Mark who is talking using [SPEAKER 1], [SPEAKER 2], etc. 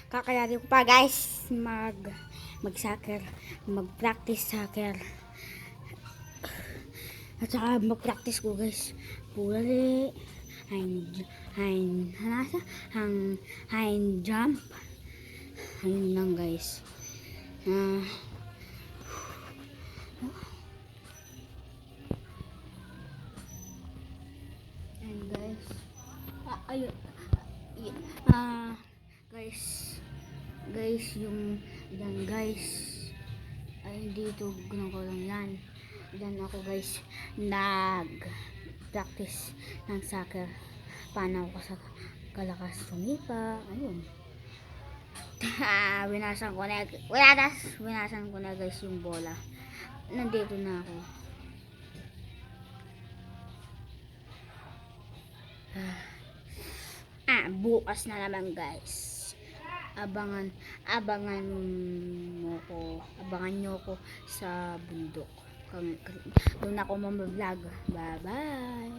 [SPEAKER 1] Kakayanin ko pa guys mag-soccer, mag-practice soccer. At saka mag-practice ko guys. Pulali, hind jump. Ayun lang guys. And guys, ayun. Guys, yung yan guys. Ay dito ganun ko lang yan. Yan ako guys nag-practice ng soccer. Paano ako sa kalakas sumipa. Ayun. Winasan ko na guys yung bola. Nandito na ako. Bukas na naman guys. Abangan nyo ko sa bundok. Doon ako mag-vlog. Bye bye.